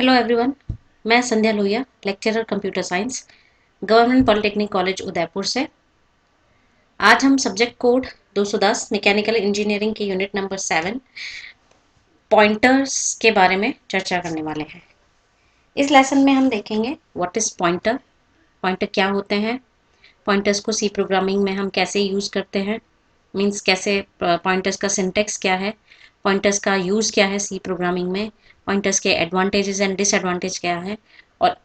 Hello everyone, मैं Sandhya Lohiya, lecturer computer science, government polytechnic college Udaipur से। आज हम सब्जेक्ट कोड 210 मैकेनिकल इंजीनियरिंग के यूनिट नंबर 7 पॉइंटर्स के बारे में चर्चा करने वाले हैं। इस लेसन में हम देखेंगे व्हाट इज पॉइंटर, पॉइंटर क्या होते हैं, पॉइंटर्स को सी प्रोग्रामिंग में हम कैसे यूज़ करते हैं, मीन्स कैसे पॉइंटर्स का सिंटेक्स क्या है, पॉइंटर्स का यूज़ क्या है सी प्रोग्रामिंग में, पॉइंटर्स के एडवांटेजेस एंड डिसएडवांटेज क्या है, और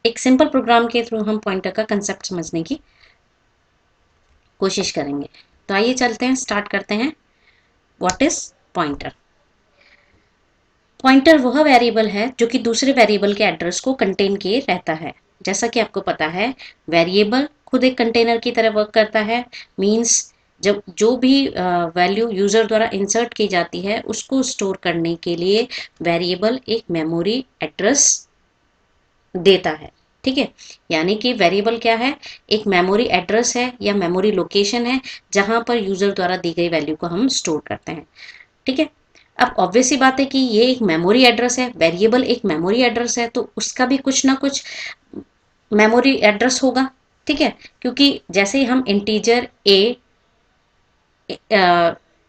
एक सिंपल प्रोग्राम के थ्रू हम पॉइंटर का कंसेप्ट समझने की कोशिश करेंगे। तो आइए चलते हैं, स्टार्ट करते हैं। What is pointer? पॉइंटर वह वेरिएबल है जो कि दूसरे वेरिएबल के एड्रेस को कंटेन किए रहता है। जैसा कि आपको पता है, वेरिएबल खुद एक कंटेनर की तरह वर्क करता है। मीन्स जब जो भी वैल्यू यूजर द्वारा इंसर्ट की जाती है उसको स्टोर करने के लिए वेरिएबल एक मेमोरी एड्रेस देता है। ठीक है, यानी कि वेरिएबल क्या है, एक मेमोरी एड्रेस है या मेमोरी लोकेशन है जहां पर यूजर द्वारा दी गई वैल्यू को हम स्टोर करते हैं। ठीक है, अब ऑब्वियस सी बात है कि ये एक मेमोरी एड्रेस है, वेरिएबल एक मेमोरी एड्रेस है, तो उसका भी कुछ ना कुछ मेमोरी एड्रेस होगा। ठीक है, क्योंकि जैसे ही हम इंटीजर ए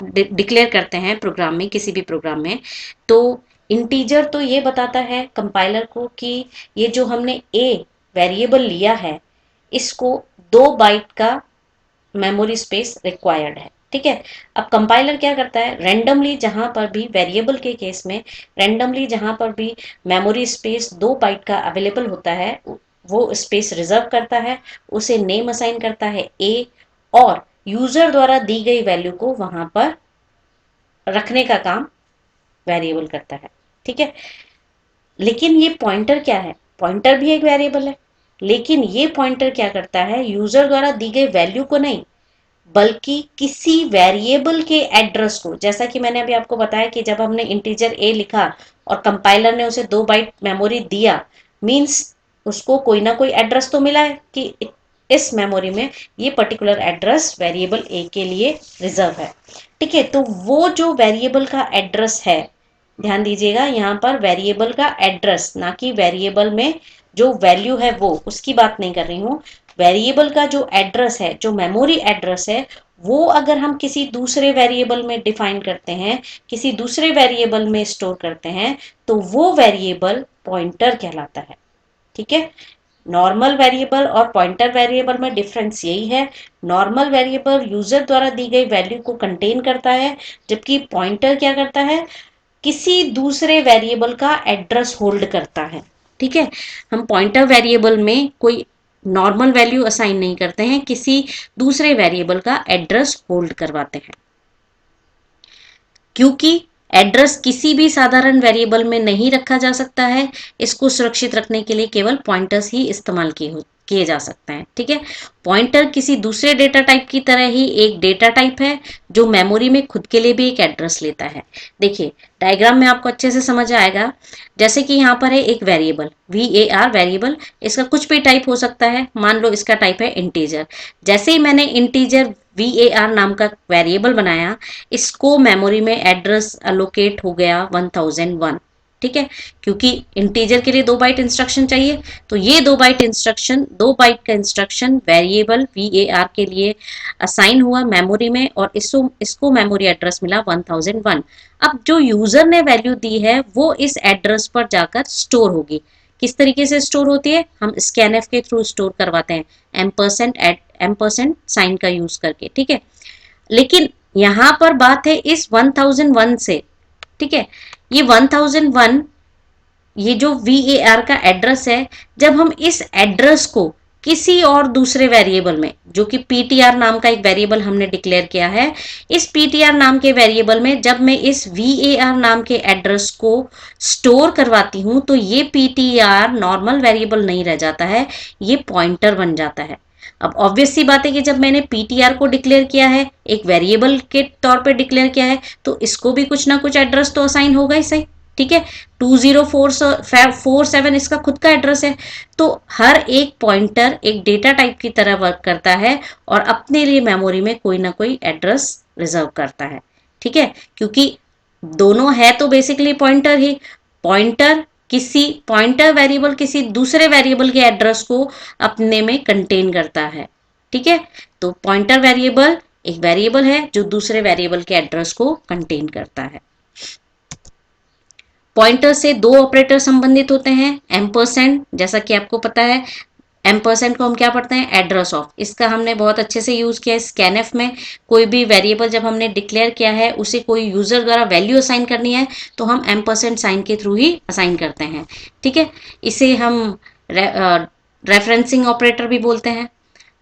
डिक्लेयर करते हैं प्रोग्राम में, किसी भी प्रोग्राम में, तो इंटीजर तो ये बताता है कंपाइलर को कि ये जो हमने ए वेरिएबल लिया है इसको 2 बाइट का मेमोरी स्पेस रिक्वायर्ड है। ठीक है, अब कंपाइलर क्या करता है, रैंडमली जहां पर भी वेरिएबल के केस में रैंडमली जहां पर भी मेमोरी स्पेस 2 बाइट का अवेलेबल होता है वो स्पेस रिजर्व करता है, उसे नेम असाइन करता है ए, और यूजर द्वारा दी गई वैल्यू को वहां पर रखने का काम वेरिएबल करता है। ठीक है, लेकिन ये पॉइंटर क्या है, पॉइंटर भी एक वेरिएबल है, लेकिन ये पॉइंटर क्या करता है, यूजर द्वारा दी गई वैल्यू को नहीं बल्कि किसी वेरिएबल के एड्रेस को। जैसा कि मैंने अभी आपको बताया कि जब हमने इंटीजर ए लिखा और कंपाइलर ने उसे 2 बाइट मेमोरी दिया, मींस उसको कोई ना कोई एड्रेस तो मिला है कि इस मेमोरी में ये पर्टिकुलर एड्रेस वेरिएबल ए के लिए रिजर्व है। ठीक है, तो वो जो वेरिएबल का एड्रेस है, ध्यान दीजिएगा यहाँ पर वेरिएबल का एड्रेस, ना कि वेरिएबल में जो वैल्यू है वो, उसकी बात नहीं कर रही हूँ। वेरिएबल का जो एड्रेस है, जो मेमोरी एड्रेस है, वो अगर हम किसी दूसरे वेरिएबल में डिफाइन करते हैं, किसी दूसरे वेरिएबल में स्टोर करते हैं, तो वो वेरिएबल पॉइंटर कहलाता है। ठीक है, नॉर्मल वेरिएबल और पॉइंटर वेरिएबल में डिफरेंस यही है। नॉर्मल वेरिएबल यूजर द्वारा दी गई वैल्यू को कंटेन करता है, जबकि पॉइंटर क्या करता है, किसी दूसरे वेरिएबल का एड्रेस होल्ड करता है। ठीक है, हम पॉइंटर वेरिएबल में कोई नॉर्मल वैल्यू असाइन नहीं करते हैं, किसी दूसरे वेरिएबल का एड्रेस होल्ड करवाते हैं। क्योंकि एड्रेस किसी भी साधारण वेरिएबल में नहीं रखा जा सकता है, इसको सुरक्षित रखने के लिए केवल पॉइंटर्स ही इस्तेमाल किए जा सकते हैं। ठीक है, पॉइंटर किसी दूसरे डेटा टाइप की तरह ही एक डेटा टाइप है जो मेमोरी में खुद के लिए भी एक एड्रेस लेता है। देखिए, डायग्राम में आपको अच्छे से समझ आएगा। जैसे कि यहाँ पर है एक वेरिएबल VAR वेरिएबल, इसका कुछ भी टाइप हो सकता है, मान लो इसका टाइप है इंटीजर। जैसे ही मैंने इंटीजर VAR नाम का वेरिएबल बनाया, इसको मेमोरी में एड्रेस अलोकेट हो गया 1001। ठीक है, क्योंकि इंटीजर के लिए 2 बाइट इंस्ट्रक्शन चाहिए, तो ये 2 बाइट का इंस्ट्रक्शन वेरिएबल VAR के लिए असाइन हुआ मेमोरी में, और इसको मेमोरी एड्रेस मिला 1001। अब जो यूजर ने वैल्यू दी है वो इस एड्रेस पर जाकर स्टोर होगी। किस तरीके से स्टोर होती है, हम स्कैनएफ के थ्रू स्टोर करवाते हैं, एम परसेंट साइन का यूज करके। ठीक है, लेकिन यहां पर बात है इस 1001 से। ठीक है, ये 1001, ये जो VAR का एड्रेस है, जब हम इस एड्रेस को किसी और दूसरे वेरिएबल में, जो कि PTR नाम का एक वेरिएबल हमने डिक्लेयर किया है, इस PTR नाम के वेरिएबल में जब मैं इस VAR नाम के एड्रेस को स्टोर करवाती हूं, तो ये PTR नॉर्मल वेरिएबल नहीं रह जाता है, ये पॉइंटर बन जाता है। अब ऑब्वियस सी बात है कि जब मैंने PTR को डिक्लेयर किया है, एक वेरिएबल के तौर पे डिक्लेयर किया है, तो इसको भी कुछ ना कुछ एड्रेस तो असाइन होगा ही सही। ठीक है, 2047 इसका खुद का एड्रेस है। तो हर एक पॉइंटर एक डेटा टाइप की तरह वर्क करता है और अपने लिए मेमोरी में कोई ना कोई एड्रेस रिजर्व करता है। ठीक है, क्योंकि दोनों है तो बेसिकली पॉइंटर ही। पॉइंटर किसी पॉइंटर वेरिएबल किसी दूसरे वेरिएबल के एड्रेस को अपने में कंटेन करता है। ठीक है, तो पॉइंटर वेरिएबल एक वेरिएबल है जो दूसरे वेरिएबल के एड्रेस को कंटेन करता है। पॉइंटर से दो ऑपरेटर संबंधित होते हैं, एम्परसेंड, जैसा कि आपको पता है एम्परसेंड को हम क्या पढ़ते हैं, एड्रेस ऑफ। इसका हमने बहुत अच्छे से यूज किया है स्कैनएफ में। कोई भी वेरिएबल जब हमने डिक्लेयर किया है, उसे कोई यूजर द्वारा वैल्यू असाइन करनी है, तो हम एम्परसेंड साइन के थ्रू ही असाइन करते हैं। ठीक है, इसे हम रेफरेंसिंग ऑपरेटर भी बोलते हैं।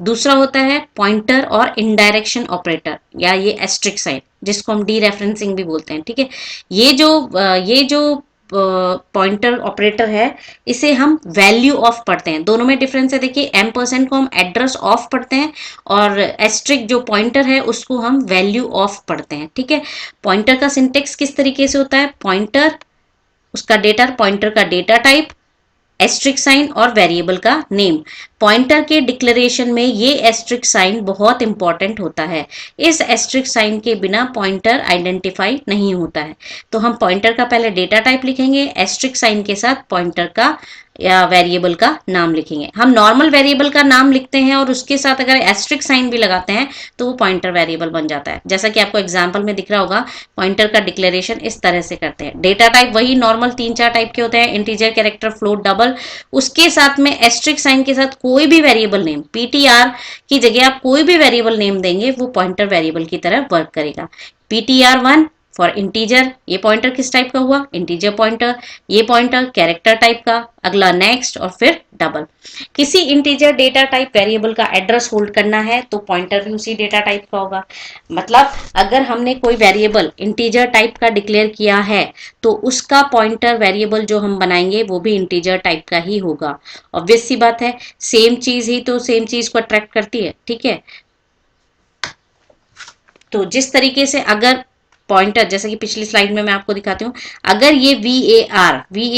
दूसरा होता है पॉइंटर और इनडायरेक्शन ऑपरेटर, या ये एस्ट्रिक साइन, जिसको हम डी रेफरेंसिंग भी बोलते हैं। ठीक है, ये जो पॉइंटर ऑपरेटर है, इसे हम वैल्यू ऑफ पढ़ते हैं। दोनों में डिफरेंस है, देखिए एम्परसेंड को हम एड्रेस ऑफ पढ़ते हैं और एस्ट्रिक जो पॉइंटर है उसको हम वैल्यू ऑफ पढ़ते हैं। ठीक है, पॉइंटर का सिंटेक्स किस तरीके से होता है, पॉइंटर, उसका डेटा, पॉइंटर का डेटा टाइप, एस्ट्रिक साइन और वेरिएबल का नेम। पॉइंटर के डिक्लेरेशन में ये एस्ट्रिक साइन बहुत इंपॉर्टेंट होता है। इस एस्ट्रिक साइन के बिना पॉइंटर आइडेंटिफाई नहीं होता है। तो हम पॉइंटर का पहले डेटा टाइप लिखेंगे, एस्ट्रिक साइन के साथ पॉइंटर का या वेरिएबल का नाम लिखेंगे। हम नॉर्मल वेरिएबल का नाम लिखते हैं और उसके साथ अगर एस्ट्रिक साइन भी लगाते हैं तो वो पॉइंटर वेरिएबल बन जाता है। जैसा कि आपको एग्जांपल में दिख रहा होगा, पॉइंटर का डिक्लेरेशन इस तरह से करते हैं। डेटा टाइप वही नॉर्मल 3-4 टाइप के होते हैं, इंटीजर, कैरेक्टर, फ्लोट, डबल। उसके साथ में एस्ट्रिक साइन के साथ कोई भी वेरिएबल नेम, पीटीआर की जगह आप कोई भी वेरिएबल नेम देंगे, वो पॉइंटर वेरिएबल की तरह वर्क करेगा। ptr1 फॉर इंटीजर, ये पॉइंटर किस टाइप का हुआ, इंटीजर पॉइंटर। ये पॉइंटर कैरेक्टर टाइप का, अगला नेक्स्ट और फिर डबल। किसी इंटीजर डेटा टाइप वेरिएबल का एड्रेस होल्ड करना है तो पॉइंटर भी उसी डेटा टाइप का होगा। मतलब अगर हमने कोई वेरिएबल इंटीजर टाइप का डिक्लेयर किया है तो उसका पॉइंटर वेरिएबल जो हम बनाएंगे वो भी इंटीजर टाइप का ही होगा। ऑब्वियस सी बात है, सेम चीज ही तो सेम चीज को अट्रैक्ट करती है। ठीक है, तो जिस तरीके से अगर पॉइंटर, जैसे कि पिछली स्लाइड में मैं आपको दिखाती हूँ, अगर ये वी ए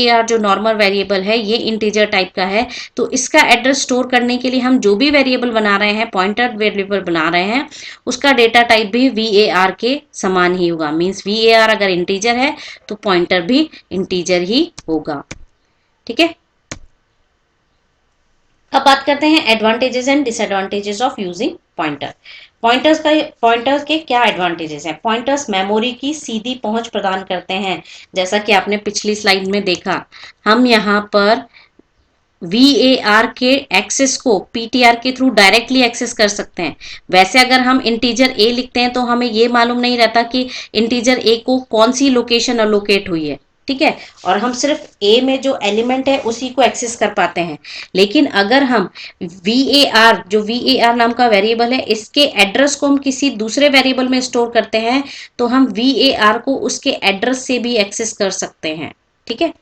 आर जो नॉर्मल वेरिएबल है, ये इंटीजर टाइप का है, तो इसका एड्रेस स्टोर करने के लिए हम जो भी वेरिएबल बना रहे हैं, पॉइंटर वेरिएबल बना रहे हैं, उसका डेटा टाइप भी वी-ए-आर के समान ही होगा। मीन्स वी-ए-आर अगर इंटीजर है तो पॉइंटर भी इंटीजर ही होगा। ठीक है, अब बात करते हैं advantages and disadvantages of using pointer. Pointers के क्या एडवांटेजेस हैं। पॉइंटर्स मेमोरी की सीधी पहुंच प्रदान करते हैं। जैसा कि आपने पिछली स्लाइड में देखा, हम यहाँ पर वी-ए-आर के एक्सेस को पीटीआर के थ्रू डायरेक्टली एक्सेस कर सकते हैं। वैसे अगर हम इंटीजर ए लिखते हैं तो हमें ये मालूम नहीं रहता कि इंटीजर ए को कौन सी लोकेशन अलोकेट हुई है। ठीक है, और हम सिर्फ ए में जो एलिमेंट है उसी को एक्सेस कर पाते हैं। लेकिन अगर हम वी-ए-आर, जो वी-ए-आर नाम का वेरिएबल है, इसके एड्रेस को हम किसी दूसरे वेरिएबल में स्टोर करते हैं तो हम वी-ए-आर को उसके एड्रेस से भी एक्सेस कर सकते हैं। ठीक है,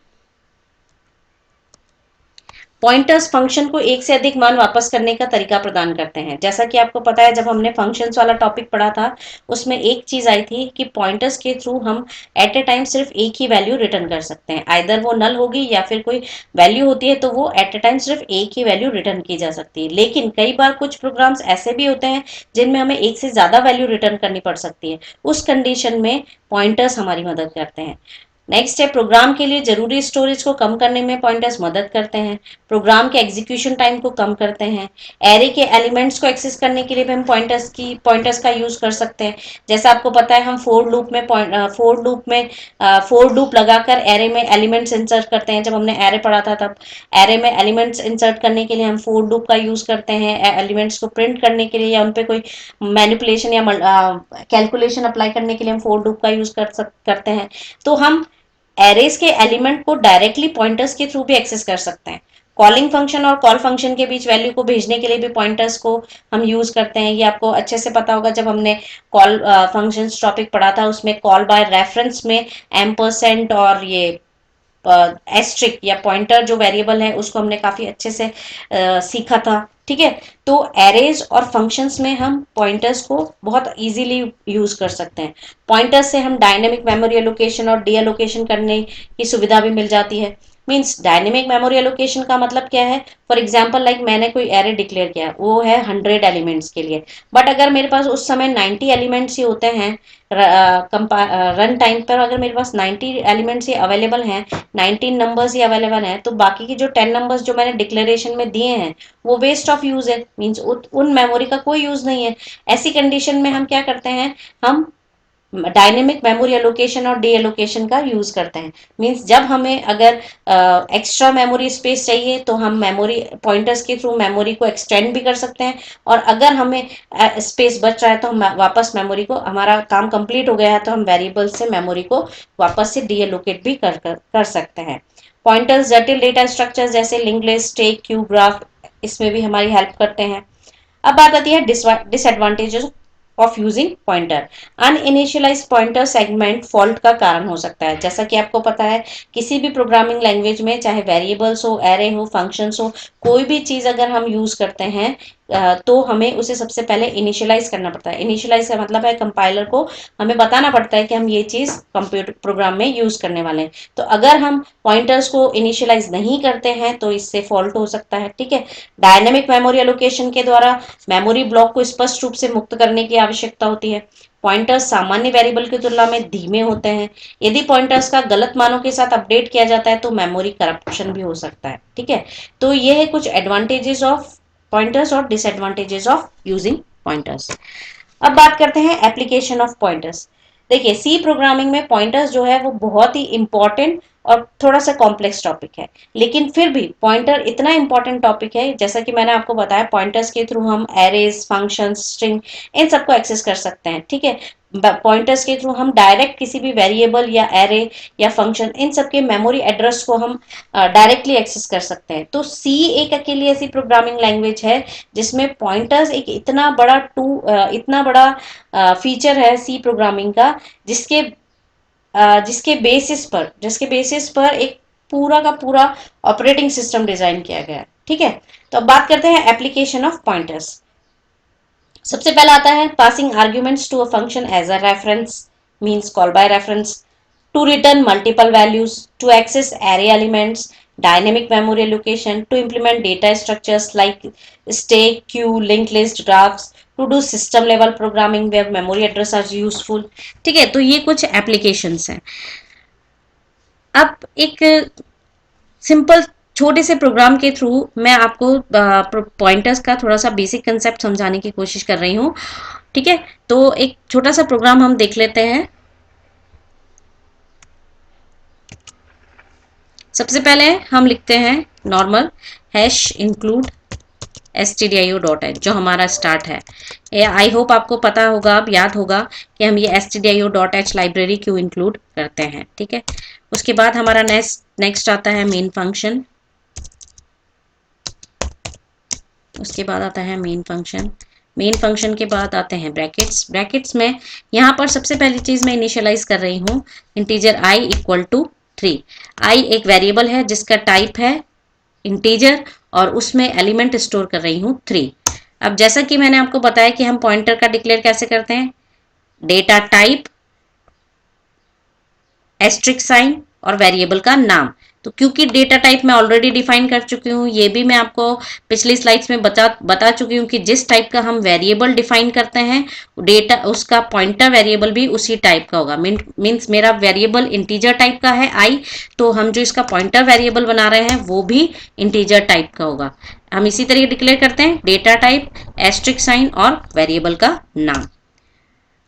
पॉइंटर्स फंक्शन को एक से अधिक मान वापस करने का तरीका प्रदान करते हैं। जैसा कि आपको पता है, जब हमने फंक्शंस वाला टॉपिक पढ़ा था, उसमें एक चीज आई थी कि पॉइंटर्स के थ्रू हम एट ए टाइम सिर्फ एक ही वैल्यू रिटर्न कर सकते हैं। आइदर वो नल होगी या फिर कोई वैल्यू होती है, तो वो एट ए टाइम सिर्फ एक ही वैल्यू रिटर्न की जा सकती है। लेकिन कई बार कुछ प्रोग्राम्स ऐसे भी होते हैं जिनमें हमें एक से ज्यादा वैल्यू रिटर्न करनी पड़ सकती है। उस कंडीशन में पॉइंटर्स हमारी मदद करते हैं। नेक्स्ट है, प्रोग्राम के लिए जरूरी स्टोरेज को कम करने में पॉइंटर्स मदद करते हैं। प्रोग्राम के एग्जीक्यूशन टाइम को कम करते हैं। एरे के एलिमेंट्स को एक्सेस करने के लिए भी हम पॉइंटर्स का यूज कर सकते हैं। जैसा आपको पता है, हम फोर लूप लगाकर एरे में एलिमेंट्स इंसर्ट करते हैं। जब हमने एरे पढ़ा था, तब एरे में एलिमेंट्स इंसर्ट करने के लिए हम फोर लूप का यूज करते हैं। एलिमेंट्स को प्रिंट करने के लिए या उन पे कोई मैनिपुलेशन या कैलकुलेशन अप्लाई करने के लिए हम फोर लूप का यूज करते हैं। तो हम एरेज के एलिमेंट को डायरेक्टली पॉइंटर्स के थ्रू भी एक्सेस कर सकते हैं। कॉलिंग फंक्शन और कॉल फंक्शन के बीच वैल्यू को भेजने के लिए भी पॉइंटर्स को हम यूज करते हैं। ये आपको अच्छे से पता होगा, जब हमने कॉल फंक्शंस टॉपिक पढ़ा था, उसमें कॉल बाय रेफरेंस में एम्परसेंट और ये एस्ट्रिक या पॉइंटर जो वेरिएबल है, उसको हमने काफी अच्छे से सीखा था। ठीक है, तो एरेज और फंक्शंस में हम पॉइंटर्स को बहुत इजीली यूज कर सकते हैं। पॉइंटर्स से हम डायनेमिक मेमोरी एलोकेशन और डी एलोकेशन करने की सुविधा भी मिल जाती है। मीन्स डायनेमिक मेमोरी एलोकेशन का मतलब क्या है, फॉर एग्जाम्पल लाइक मैंने कोई एरे डिक्लेयर किया, वो है 100 एलिमेंट्स के लिए, बट अगर मेरे पास उस समय 90 एलिमेंट्स ही होते हैं रन टाइम पर, अगर मेरे पास 90 एलिमेंट्स ही अवेलेबल हैं, 19 नंबर्स ही अवेलेबल हैं, तो बाकी की जो 10 नंबर्स जो मैंने डिक्लेरेशन में दिए हैं वो वेस्ट ऑफ यूज है, मीन्स उन मेमोरी का कोई यूज नहीं है। ऐसी कंडीशन में हम क्या करते हैं, हम डायनेमिक मेमोरी एलोकेशन और डी एलोकेशन का यूज करते हैं। मींस जब हमें अगर एक्स्ट्रा मेमोरी स्पेस चाहिए तो हम मेमोरी पॉइंटर्स के थ्रू मेमोरी को एक्सटेंड भी कर सकते हैं, और अगर हमें स्पेस बच रहा है तो हम वापस मेमोरी को, हमारा काम कंप्लीट हो गया है तो हम वेरिएबल से मेमोरी को वापस से डी एलोकेट भी कर सकते हैं। पॉइंटर्स जटिल डेटा स्ट्रक्चर जैसे link list, stack, Q, graph, इसमें भी हमारी हेल्प करते हैं। अब बात आती है disadvantages of using pointer. Uninitialise pointer segment fault का कारण हो सकता है। जैसा कि आपको पता है, किसी भी प्रोग्रामिंग लैंग्वेज में चाहे वेरिएबल्स हो, एरे हो, फंक्शंस हो, कोई भी चीज अगर हम यूज करते हैं तो हमें उसे सबसे पहले इनिशियलाइज करना पड़ता है। इनिशियलाइज का मतलब है कंपाइलर को हमें बताना पड़ता है कि हम ये चीज कंप्यूटर प्रोग्राम में यूज करने वाले हैं। तो अगर हम पॉइंटर्स को इनिशियलाइज नहीं करते हैं तो इससे फॉल्ट हो सकता है। ठीक है, डायनेमिक मेमोरी एलोकेशन के द्वारा मेमोरी ब्लॉक को स्पष्ट रूप से मुक्त करने की आवश्यकता होती है। पॉइंटर्स सामान्य वेरिएबल की तुलना में धीमे होते हैं। यदि पॉइंटर्स का गलत मानों के साथ अपडेट किया जाता है तो मेमोरी करप्शन भी हो सकता है। ठीक है, तो ये है कुछ एडवांटेजेस ऑफ पॉइंटर्स और डिसएडवांटेजेस ऑफ यूजिंग पॉइंटर्स। अब बात करते हैं एप्लीकेशन ऑफ पॉइंटर्स। देखिए, सी प्रोग्रामिंग में पॉइंटर्स जो है वो बहुत ही इंपॉर्टेंट और थोड़ा सा कॉम्प्लेक्स टॉपिक है, लेकिन फिर भी पॉइंटर इतना इंपॉर्टेंट टॉपिक है, जैसा कि मैंने आपको बताया, पॉइंटर्स के थ्रू हम एरेज, फंक्शंस, स्ट्रिंग, इन सबको एक्सेस कर सकते हैं। ठीक है, पॉइंटर्स के थ्रू हम डायरेक्ट किसी भी वेरिएबल या एरे या फंक्शन, इन सब के मेमोरी एड्रेस को हम डायरेक्टली एक्सेस कर सकते हैं। तो सी एक अकेली ऐसी प्रोग्रामिंग लैंग्वेज है जिसमें पॉइंटर्स एक इतना बड़ा फीचर है सी प्रोग्रामिंग का, जिसके बेसिस पर एक पूरा का पूरा ऑपरेटिंग सिस्टम डिजाइन किया गया है। ठीक है, तो अब बात करते हैं एप्लीकेशन ऑफ पॉइंटर्स। सबसे पहला आता है passing arguments to a function as a reference, means call by reference, to return multiple values, to access array elements, dynamic memory allocation, to implement data structures like stack, queue, linked list, graphs, to do system level programming where memory address are useful। ठीक है, तो ये कुछ applications हैं। अब एक simple छोटे से प्रोग्राम के थ्रू मैं आपको पॉइंटर्स का थोड़ा सा बेसिक कंसेप्ट समझाने की कोशिश कर रही हूँ। ठीक है, तो एक छोटा सा प्रोग्राम हम देख लेते हैं। सबसे पहले हम लिखते हैं नॉर्मल हैश इंक्लूड stdio.h, जो हमारा स्टार्ट है। आई होप आपको पता होगा, अब याद होगा कि हम ये stdio.h लाइब्रेरी क्यों इंक्लूड करते हैं। ठीक है, उसके बाद हमारा नेक्स्ट आता है मेन फंक्शन। उसके बाद आता है मेन फंक्शन। मेन फंक्शन के बाद आते हैं ब्रैकेट्स। ब्रैकेट्स में यहाँ पर सबसे पहली चीज मैं इनिशियलाइज कर रही हूँ integer i equal to 3। i एक वेरिएबल है जिसका टाइप है इंटीजर और उसमें एलिमेंट स्टोर कर रही हूँ 3। अब जैसा कि मैंने आपको बताया कि हम पॉइंटर का डिक्लेयर कैसे करते हैं, डेटा टाइप, एस्ट्रिक साइन और वेरिएबल का नाम। तो क्योंकि डेटा टाइप मैं ऑलरेडी डिफाइन कर चुकी हूँ, ये भी मैं आपको पिछली स्लाइड्स में बता चुकी हूँ कि जिस टाइप का हम वेरिएबल डिफाइन करते हैं डेटा उसका पॉइंटर वेरिएबल भी उसी टाइप का होगा। मीन्स मेरा वेरिएबल इंटीजर टाइप का है आई, तो हम जो इसका पॉइंटर वेरिएबल बना रहे हैं वो भी इंटीजर टाइप का होगा। हम इसी तरीके डिक्लेयर करते हैं डेटा टाइप, एस्ट्रिक साइन और वेरिएबल का नाम।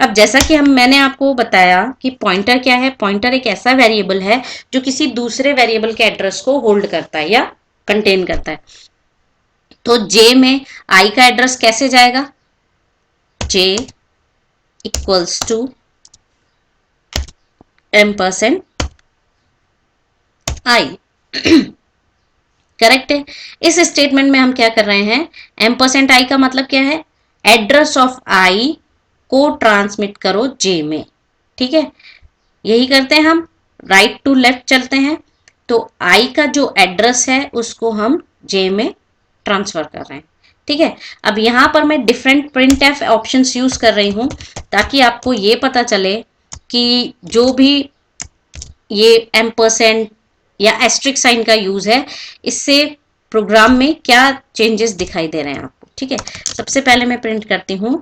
अब जैसा कि मैंने आपको बताया कि पॉइंटर क्या है, पॉइंटर एक ऐसा वेरिएबल है जो किसी दूसरे वेरिएबल के एड्रेस को होल्ड करता है या कंटेन करता है। तो जे में आई का एड्रेस कैसे जाएगा, जे इक्वल्स टू %i। करेक्ट है। इस स्टेटमेंट में हम क्या कर रहे हैं, %i का मतलब क्या है, एड्रेस ऑफ आई को ट्रांसमिट करो जे में। ठीक है, यही करते हैं हम, राइट टू लेफ्ट चलते हैं। तो आई का जो एड्रेस है उसको हम जे में ट्रांसफर कर रहे हैं। ठीक है, अब यहां पर मैं different print F options use कर रही हूं ताकि आपको ये पता चले कि जो भी ये %, या एस्ट्रिक साइन का यूज है, इससे प्रोग्राम में क्या चेंजेस दिखाई दे रहे हैं आपको। ठीक है, सबसे पहले मैं प्रिंट करती हूं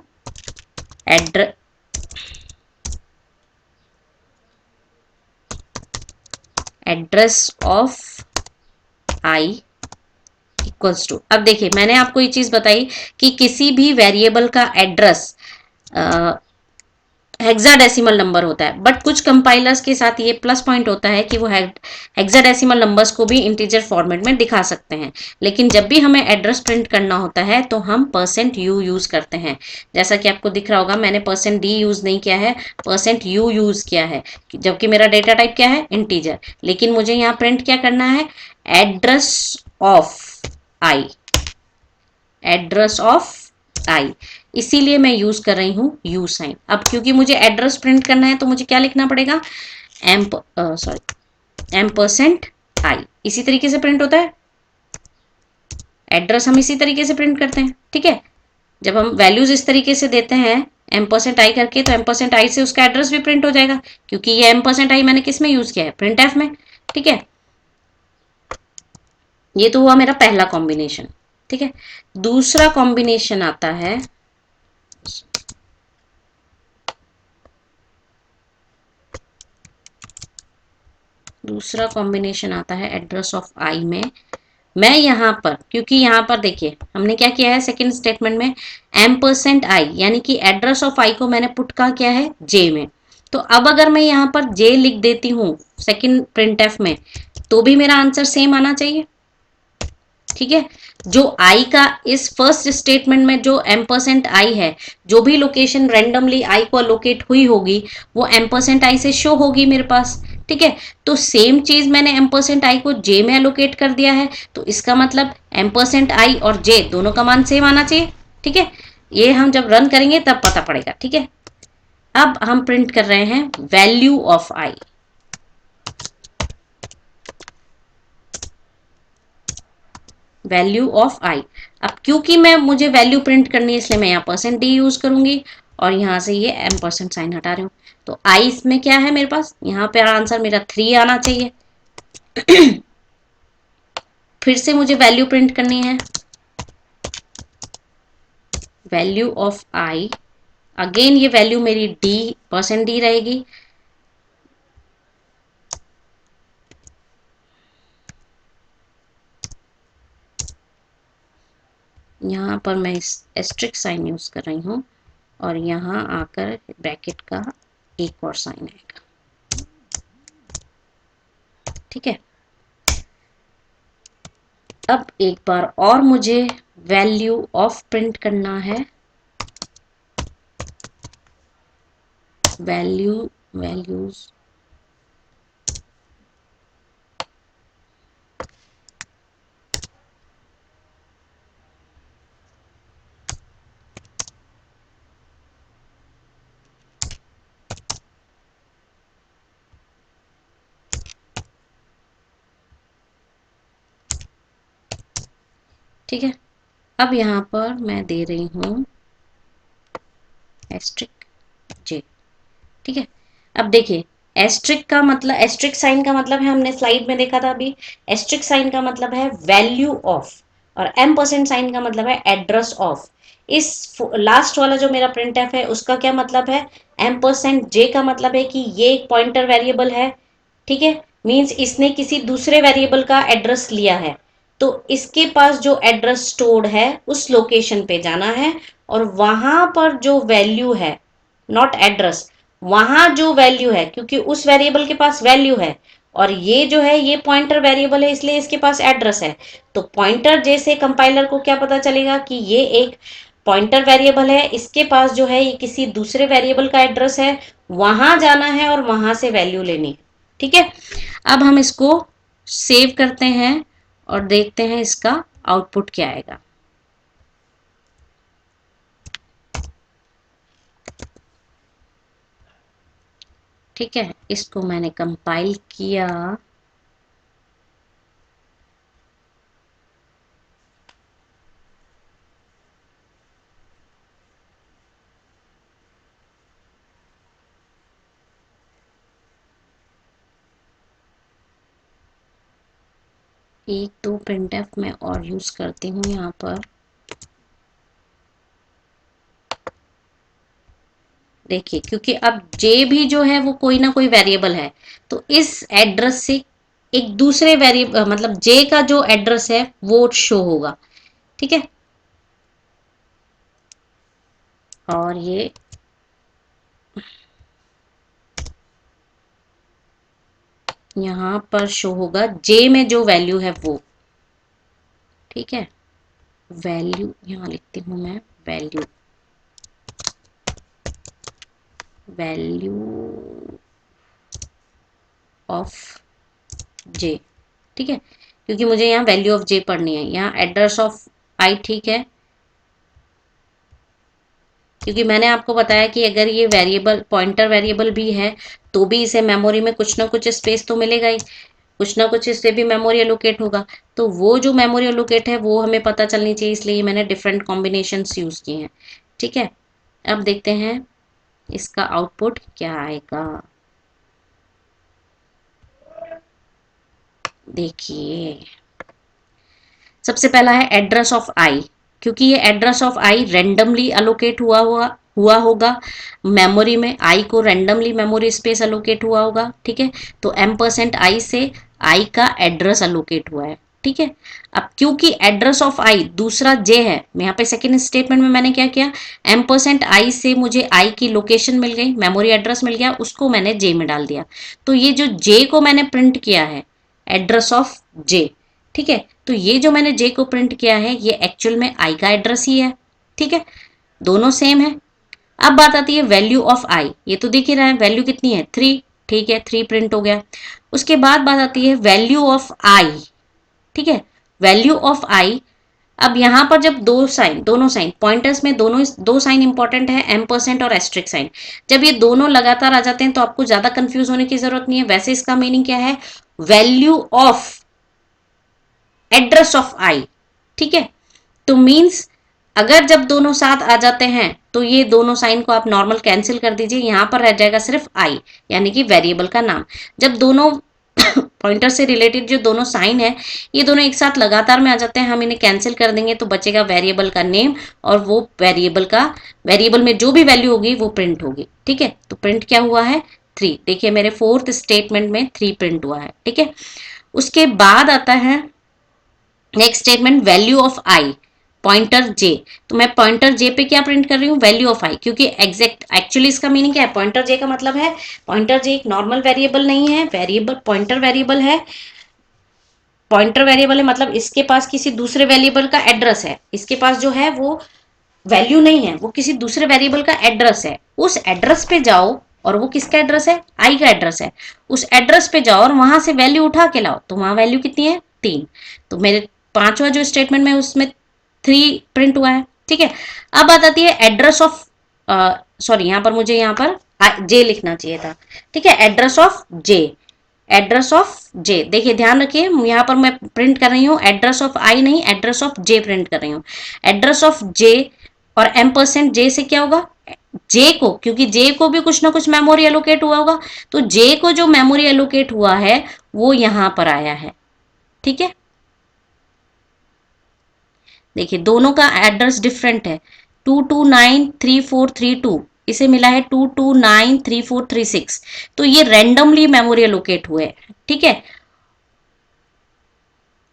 address of i equals to, अब देखिए मैंने आपको ये चीज बताई कि किसी भी वेरिएबल का एड्रेस हेक्साडेसिमल नंबर होता है, बट कुछ कंपाइलर्स के साथ ये प्लस पॉइंट होता है कि वो हेक्साडेसिमल नंबर्स को भी इंटीजर फॉर्मेट में दिखा सकते हैं। लेकिन जब भी हमें एड्रेस प्रिंट करना होता है तो हम %u यूज करते हैं। जैसा कि आपको दिख रहा होगा, मैंने %d यूज नहीं किया है, %u यूज किया है, जबकि मेरा डेटा टाइप क्या है, इंटीजर। लेकिन मुझे यहाँ प्रिंट क्या करना है, address of i, address of i, इसीलिए मैं यूज कर रही हूं यू साइन। अब क्योंकि मुझे एड्रेस प्रिंट करना है तो मुझे क्या लिखना पड़ेगा, %i, इसी तरीके से प्रिंट होता है एड्रेस, हम इसी तरीके से प्रिंट करते हैं। ठीक है, जब हम वैल्यूज इस तरीके से देते हैं %i करके, तो %i से उसका एड्रेस भी प्रिंट हो जाएगा, क्योंकि ये %i मैंने किस में यूज किया है, प्रिंट एफ में। ठीक है, ये तो हुआ मेरा पहला कॉम्बिनेशन। ठीक है, दूसरा कॉम्बिनेशन आता है, दूसरा कॉम्बिनेशन आता है एड्रेस ऑफ आई में। मैं यहाँ पर, क्योंकि यहाँ पर देखिए हमने क्या किया है सेकंड स्टेटमेंट में, %i, यानी कि एड्रेस ऑफ आई को मैंने पुट का किया है जे में। तो अब अगर मैं यहाँ पर जे लिख देती हूँ सेकंड प्रिंटएफ में, तो भी मेरा आंसर सेम आना चाहिए। ठीक है, जो आई का इस फर्स्ट स्टेटमेंट में जो %i है, जो भी लोकेशन रेंडमली आई को अलोकेट हुई होगी, वो %i से शो होगी मेरे पास। ठीक है, तो सेम चीज मैंने %i को जे में अलोकेट कर दिया है, तो इसका मतलब %i और जे दोनों का मान सेम आना चाहिए। ठीक है, ये हम जब रन करेंगे तब पता पड़ेगा। ठीक है, अब हम प्रिंट कर रहे हैं value of i, value of i. अब क्योंकि मैं मुझे वैल्यू प्रिंट करनी है, इसलिए मैं यहाँ %d यूज करूंगी और यहाँ से ये % साइन हटा रही हूँ। तो आई इसमें क्या है मेरे पास, यहाँ पे आंसर मेरा 3 आना चाहिए। फिर से मुझे वैल्यू प्रिंट करनी है, वैल्यू ऑफ आई, अगेन ये वैल्यू मेरी %d रहेगी। यहाँ पर मैं एस्ट्रिक साइन यूज कर रही हूँ और यहाँ आकर ब्रैकेट का एक और साइन आएगा। ठीक है, अब एक बार और मुझे वैल्यू ऑफ प्रिंट करना है, वैल्यूज ठीक है, अब यहाँ पर मैं दे रही हूँ एस्ट्रिक जे। ठीक है, अब देखिए एस्ट्रिक का मतलब, एस्ट्रिक साइन का मतलब है, हमने स्लाइड में देखा था अभी, एस्ट्रिक साइन का मतलब है वैल्यू ऑफ, और % साइन का मतलब है एड्रेस ऑफ। इस लास्ट वाला जो मेरा प्रिंट एफ है उसका क्या मतलब है, %j का मतलब है कि ये एक पॉइंटर वेरिएबल है। ठीक है, मींस इसने किसी दूसरे वेरिएबल का एड्रेस लिया है, तो इसके पास जो एड्रेस स्टोर्ड है उस लोकेशन पे जाना है, और वहां पर जो वैल्यू है, नॉट एड्रेस, वहां जो वैल्यू है, क्योंकि उस वेरिएबल के पास वैल्यू है और ये जो है ये पॉइंटर वेरिएबल है, इसलिए इसके पास एड्रेस है। तो पॉइंटर जैसे कंपाइलर को क्या पता चलेगा कि ये एक पॉइंटर वेरिएबल है, इसके पास जो है ये किसी दूसरे वेरिएबल का एड्रेस है, वहां जाना है और वहां से वैल्यू लेनी है। ठीक है, अब हम इसको सेव करते हैं और देखते हैं इसका आउटपुट क्या आएगा। ठीक है, इसको मैंने कंपाइल किया, एक दो printf में और यूज करती हूँ यहाँ पर। देखिए, क्योंकि अब j भी जो है वो कोई ना कोई वेरिएबल है, तो इस एड्रेस से एक दूसरे वेरिएबल मतलब j का जो एड्रेस है वो शो होगा। ठीक है, और ये यहाँ पर शो होगा j में जो वैल्यू है वो। ठीक है, वैल्यू यहाँ लिखती हूँ मैं, वैल्यू वैल्यू ऑफ j। ठीक है, क्योंकि मुझे यहाँ वैल्यू ऑफ j पढ़नी है। यहाँ एड्रेस ऑफ i, ठीक है, क्योंकि मैंने आपको बताया कि अगर ये वेरिएबल पॉइंटर वेरिएबल भी है तो भी इसे मेमोरी में कुछ ना कुछ स्पेस तो मिलेगा ही, कुछ ना कुछ इससे भी मेमोरी एलोकेट होगा। तो वो जो मेमोरी एलोकेट है वो हमें पता चलनी चाहिए, इसलिए मैंने डिफरेंट कॉम्बिनेशंस यूज किए हैं। ठीक है, अब देखते हैं इसका आउटपुट क्या आएगा। देखिए, सबसे पहला है एड्रेस ऑफ आई, क्योंकि ये address of I randomly allocate हुआ होगा मेमोरी में। आई को रेंडमली मेमोरी स्पेस अलोकेट हुआ होगा। ठीक है, तो m% i से आई का एड्रेस अलोकेट हुआ है। ठीक है, अब क्योंकि एड्रेस ऑफ आई दूसरा जे है, यहाँ पे सेकेंड स्टेटमेंट में मैंने क्या किया, m%i से मुझे आई की लोकेशन मिल गई, मेमोरी एड्रेस मिल गया, उसको मैंने जे में डाल दिया। तो ये जो जे को मैंने प्रिंट किया है, एड्रेस ऑफ जे, ठीक है, तो ये जो मैंने जे को प्रिंट किया है ये एक्चुअल में आई का एड्रेस ही है। ठीक है, दोनों सेम है। अब बात आती है वैल्यू ऑफ आई, ये तो दिख ही रहा है, वैल्यू कितनी है 3। ठीक है, 3 प्रिंट हो गया। उसके बाद बात आती है वैल्यू ऑफ आई। ठीक है, वैल्यू ऑफ आई, अब यहां पर जब दोनों साइन पॉइंटर्स में दोनों दो साइन इंपॉर्टेंट है, m% और एस्ट्रिक साइन, जब ये दोनों लगातार आ जाते हैं तो आपको ज्यादा कंफ्यूज होने की जरूरत नहीं है। वैसे इसका मीनिंग क्या है, वैल्यू ऑफ एड्रेस ऑफ आई। ठीक है, तो मीन्स अगर जब दोनों साथ आ जाते हैं तो ये दोनों साइन को आप नॉर्मल कैंसिल कर दीजिए, यहां पर रह जाएगा सिर्फ आई, यानी कि वेरिएबल का नाम। जब दोनों पॉइंटर से रिलेटेड जो दोनों साइन है ये दोनों एक साथ लगातार में आ जाते हैं, हम इन्हें कैंसिल कर देंगे तो बचेगा वेरिएबल का नेम, और वो वेरिएबल में जो भी वैल्यू होगी वो प्रिंट होगी। ठीक है, तो प्रिंट क्या हुआ है 3। देखिए मेरे फोर्थ स्टेटमेंट में 3 प्रिंट हुआ है। ठीक है, उसके बाद आता है next statement, value of i pointer j. तो मैं पॉइंटर जे पे क्या प्रिंट कर रही हूँ, वैल्यू ऑफ आई, क्योंकि एक्चुअली इसका मीनिंग क्या है, पॉइंटर जे का मतलब है, पॉइंटर जे एक नॉर्मल वेरिएबल नहीं है, वेरिएबल पॉइंटर वेरिएबल है। पॉइंटर वेरिएबल है मतलब इसके पास किसी दूसरे वेरिएबल का एड्रेस है, इसके पास जो है वो वैल्यू नहीं है, वो किसी दूसरे वेरिएबल का एड्रेस है। उस एड्रेस पे जाओ, और वो किसका एड्रेस है, आई का एड्रेस है। उस एड्रेस पे जाओ और वहां से वैल्यू उठा के लाओ, तो वहां वैल्यू कितनी है 3। तो मेरे पांचवा जो स्टेटमेंट में उसमें 3 प्रिंट हुआ है। ठीक है, अब बात आती है एड्रेस ऑफ, सॉरी यहाँ पर मुझे यहाँ पर जे लिखना चाहिए था। ठीक है, address of j, address of j, देखिए ध्यान रखिए यहाँ पर मैं प्रिंट कर रही हूँ एड्रेस ऑफ आई नहीं, एड्रेस ऑफ जे प्रिंट कर रही हूँ। एड्रेस ऑफ जे और m% जे से क्या होगा, जे को, क्योंकि जे को भी कुछ ना कुछ मेमोरी एलोकेट हुआ होगा, तो जे को जो मेमोरी एलोकेट हुआ है वो यहां पर आया है। ठीक है, देखिए दोनों का एड्रेस डिफरेंट है, 2293432, इसे मिला है 2293436, तो ये रैंडमली मेमोरी एलोकेट हुए। ठीक है,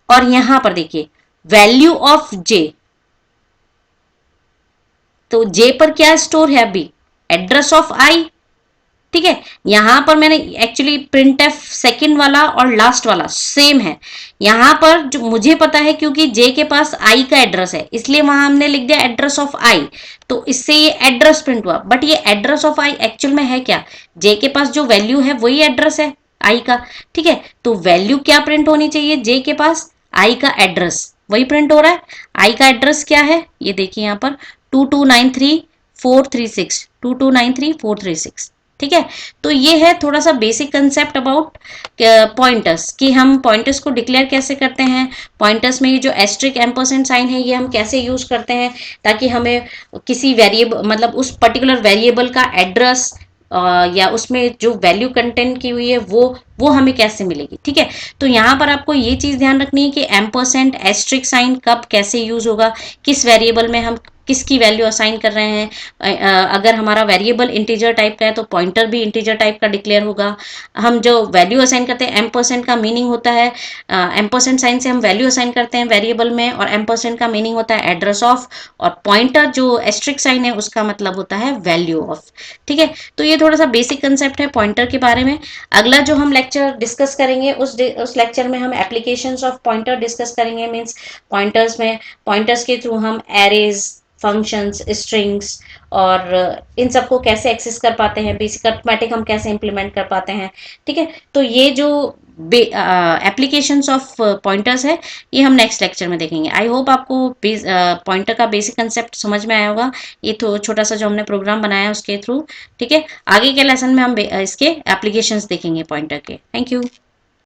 और यहां पर देखिए वैल्यू ऑफ जे, तो जे पर क्या स्टोर है अभी, एड्रेस ऑफ आई। ठीक है, यहां पर मैंने एक्चुअली प्रिंट एफ सेकेंड वाला और लास्ट वाला सेम है। यहां पर जो मुझे पता है क्योंकि जे के पास आई का एड्रेस है, इसलिए वहां हमने लिख दिया एड्रेस ऑफ आई, तो इससे ये एड्रेस प्रिंट हुआ। बट ये एड्रेस ऑफ आई एक्चुअल में है क्या, जे के पास जो वैल्यू है वही एड्रेस है आई का। ठीक है, तो वैल्यू क्या प्रिंट होनी चाहिए, जे के पास आई का एड्रेस, वही प्रिंट हो रहा है। आई का एड्रेस क्या है, ये देखिए यहाँ पर 2293436, 2293436। ठीक है, तो ये है थोड़ा सा बेसिक कंसेप्ट अबाउट पॉइंटर्स, कि हम पॉइंटर्स को डिक्लेयर कैसे करते हैं, पॉइंटर्स में ये जो एस्ट्रिक एम्परसेंड साइन है ये हम कैसे यूज करते हैं ताकि हमें किसी वेरिएबल मतलब उस पर्टिकुलर वेरिएबल का एड्रेस या उसमें जो वैल्यू कंटेंट की हुई है वो हमें कैसे मिलेगी, ठीक है। तो यहाँ पर आपको ये चीज ध्यान रखनी है कि एम्परसेंड एस्ट्रिक साइन कब कैसे यूज होगा, किस वेरिएबल में हम किसकी वैल्यू असाइन कर रहे हैं। अगर हमारा वेरिएबल इंटीजर टाइप का है तो पॉइंटर भी इंटीजर टाइप का डिक्लेयर होगा। हम जो वैल्यू असाइन करते हैं, एम परसेंट का मीनिंग होता है, एम परसेंट साइन से हम वैल्यू असाइन करते हैं वेरिएबल में, और एम परसेंट का मीनिंग होता है एड्रेस ऑफ, और पॉइंटर जो एस्ट्रिक साइन है उसका मतलब होता है वैल्यू ऑफ, ठीक है। तो ये थोड़ा सा बेसिक कंसेप्ट है पॉइंटर के बारे में। अगला जो हम लेक्चर डिस्कस करेंगे उस लेक्चर में हम एप्लीकेशंस ऑफ पॉइंटर डिस्कस करेंगे। मींस पॉइंटर्स के थ्रू हम एरेज, फंक्शंस, स्ट्रिंग्स और इन सबको कैसे एक्सेस कर पाते हैं, बेसिक अरिथमेटिक हम कैसे इंप्लीमेंट कर पाते हैं, ठीक है। तो ये जो एप्लीकेशंस ऑफ पॉइंटर्स है ये हम नेक्स्ट लेक्चर में देखेंगे। आई होप आपको पॉइंटर का बेसिक कंसेप्ट समझ में आया होगा, ये तो छोटा सा जो हमने प्रोग्राम बनाया है उसके थ्रू, ठीक है। आगे के लेसन में हम इसके एप्लीकेशंस देखेंगे पॉइंटर के। Thank you.